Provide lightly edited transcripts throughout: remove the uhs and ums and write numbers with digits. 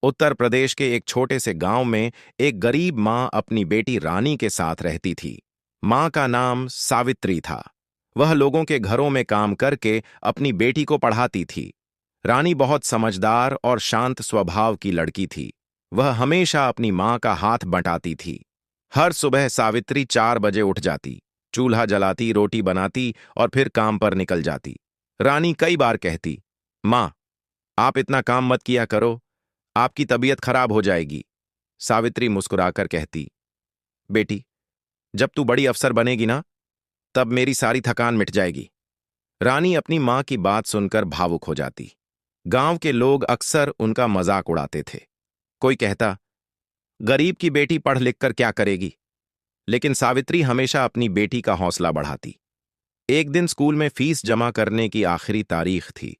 उत्तर प्रदेश के एक छोटे से गांव में एक गरीब मां अपनी बेटी रानी के साथ रहती थी। मां का नाम सावित्री था। वह लोगों के घरों में काम करके अपनी बेटी को पढ़ाती थी। रानी बहुत समझदार और शांत स्वभाव की लड़की थी। वह हमेशा अपनी मां का हाथ बंटाती थी। हर सुबह सावित्री 4 बजे उठ जाती, चूल्हा जलाती, रोटी बनाती और फिर काम पर निकल जाती। रानी कई बार कहती, मां, आप इतना काम मत किया करो, आपकी तबीयत खराब हो जाएगी। सावित्री मुस्कुराकर कहती, बेटी, जब तू बड़ी अफसर बनेगी ना, तब मेरी सारी थकान मिट जाएगी। रानी अपनी मां की बात सुनकर भावुक हो जाती। गांव के लोग अक्सर उनका मजाक उड़ाते थे। कोई कहता, गरीब की बेटी पढ़ लिख कर क्या करेगी? लेकिन सावित्री हमेशा अपनी बेटी का हौसला बढ़ाती। एक दिन स्कूल में फीस जमा करने की आखिरी तारीख थी।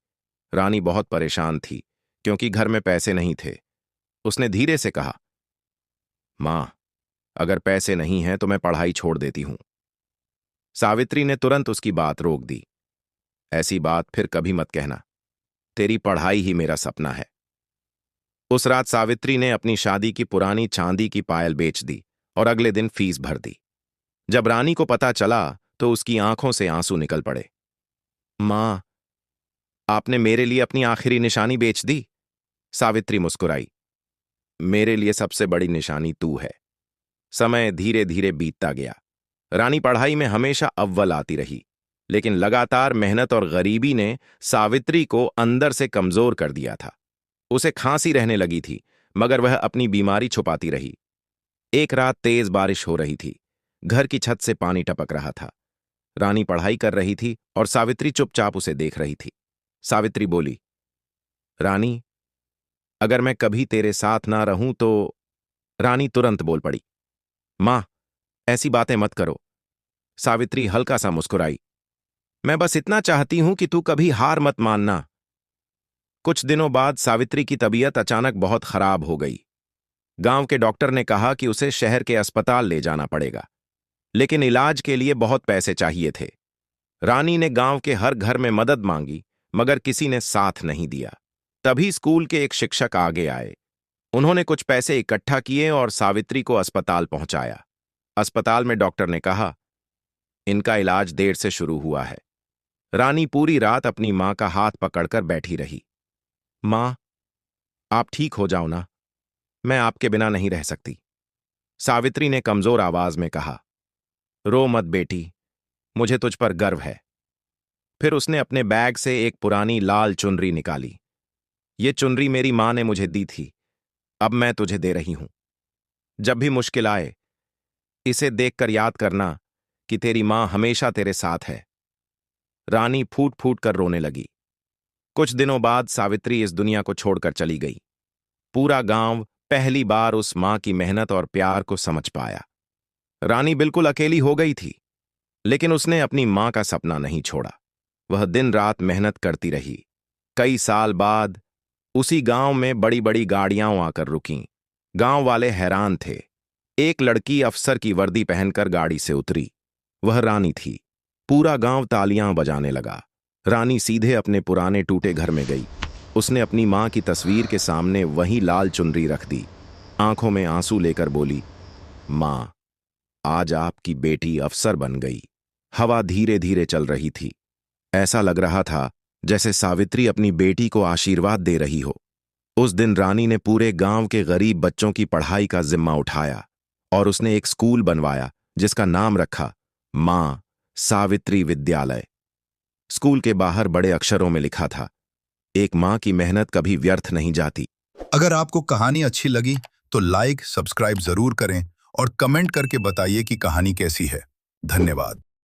रानी बहुत परेशान थी क्योंकि घर में पैसे नहीं थे। उसने धीरे से कहा, मां, अगर पैसे नहीं हैं तो मैं पढ़ाई छोड़ देती हूं। सावित्री ने तुरंत उसकी बात रोक दी। ऐसी बात फिर कभी मत कहना, तेरी पढ़ाई ही मेरा सपना है। उस रात सावित्री ने अपनी शादी की पुरानी चांदी की पायल बेच दी और अगले दिन फीस भर दी। जब रानी को पता चला तो उसकी आंखों से आंसू निकल पड़े। मां, आपने मेरे लिए अपनी आखिरी निशानी बेच दी? सावित्री मुस्कुराई। मेरे लिए सबसे बड़ी निशानी तू है। समय धीरे धीरे बीतता गया। रानी पढ़ाई में हमेशा अव्वल आती रही, लेकिन लगातार मेहनत और गरीबी ने सावित्री को अंदर से कमजोर कर दिया था। उसे खांसी रहने लगी थी, मगर वह अपनी बीमारी छुपाती रही। एक रात तेज बारिश हो रही थी। घर की छत से पानी टपक रहा था। रानी पढ़ाई कर रही थी और सावित्री चुपचाप उसे देख रही थी। सावित्री बोली, रानी, अगर मैं कभी तेरे साथ ना रहूं तो। रानी तुरंत बोल पड़ी, मां, ऐसी बातें मत करो। सावित्री हल्का सा मुस्कुराई, मैं बस इतना चाहती हूं कि तू कभी हार मत मानना। कुछ दिनों बाद सावित्री की तबीयत अचानक बहुत खराब हो गई। गांव के डॉक्टर ने कहा कि उसे शहर के अस्पताल ले जाना पड़ेगा, लेकिन इलाज के लिए बहुत पैसे चाहिए थे। रानी ने गांव के हर घर में मदद मांगी, मगर किसी ने साथ नहीं दिया। तभी स्कूल के एक शिक्षक आगे आए। उन्होंने कुछ पैसे इकट्ठा किए और सावित्री को अस्पताल पहुंचाया। अस्पताल में डॉक्टर ने कहा, इनका इलाज देर से शुरू हुआ है। रानी पूरी रात अपनी मां का हाथ पकड़कर बैठी रही। मां, आप ठीक हो जाओ ना, मैं आपके बिना नहीं रह सकती। सावित्री ने कमजोर आवाज में कहा, रो मत बेटी, मुझे तुझ पर गर्व है। फिर उसने अपने बैग से एक पुरानी लाल चुनरी निकाली। ये चुनरी मेरी मां ने मुझे दी थी, अब मैं तुझे दे रही हूं। जब भी मुश्किल आए, इसे देखकर याद करना कि तेरी मां हमेशा तेरे साथ है। रानी फूट फूट कर रोने लगी। कुछ दिनों बाद सावित्री इस दुनिया को छोड़कर चली गई। पूरा गांव पहली बार उस मां की मेहनत और प्यार को समझ पाया। रानी बिल्कुल अकेली हो गई थी, लेकिन उसने अपनी मां का सपना नहीं छोड़ा। वह दिन रात मेहनत करती रही। कई साल बाद उसी गांव में बड़ी बड़ी गाड़ियां आकर रुकीं। गांव वाले हैरान थे। एक लड़की अफसर की वर्दी पहनकर गाड़ी से उतरी। वह रानी थी। पूरा गांव तालियां बजाने लगा। रानी सीधे अपने पुराने टूटे घर में गई। उसने अपनी मां की तस्वीर के सामने वही लाल चुनरी रख दी। आंखों में आंसू लेकर बोली, मां, आज आपकी बेटी अफसर बन गई। हवा धीरे धीरे चल रही थी। ऐसा लग रहा था जैसे सावित्री अपनी बेटी को आशीर्वाद दे रही हो। उस दिन रानी ने पूरे गांव के गरीब बच्चों की पढ़ाई का जिम्मा उठाया और उसने एक स्कूल बनवाया जिसका नाम रखा मां सावित्री विद्यालय। स्कूल के बाहर बड़े अक्षरों में लिखा था, एक मां की मेहनत कभी व्यर्थ नहीं जाती। अगर आपको कहानी अच्छी लगी तो लाइक, सब्सक्राइब जरूर करें और कमेंट करके बताइए कि कहानी कैसी है। धन्यवाद।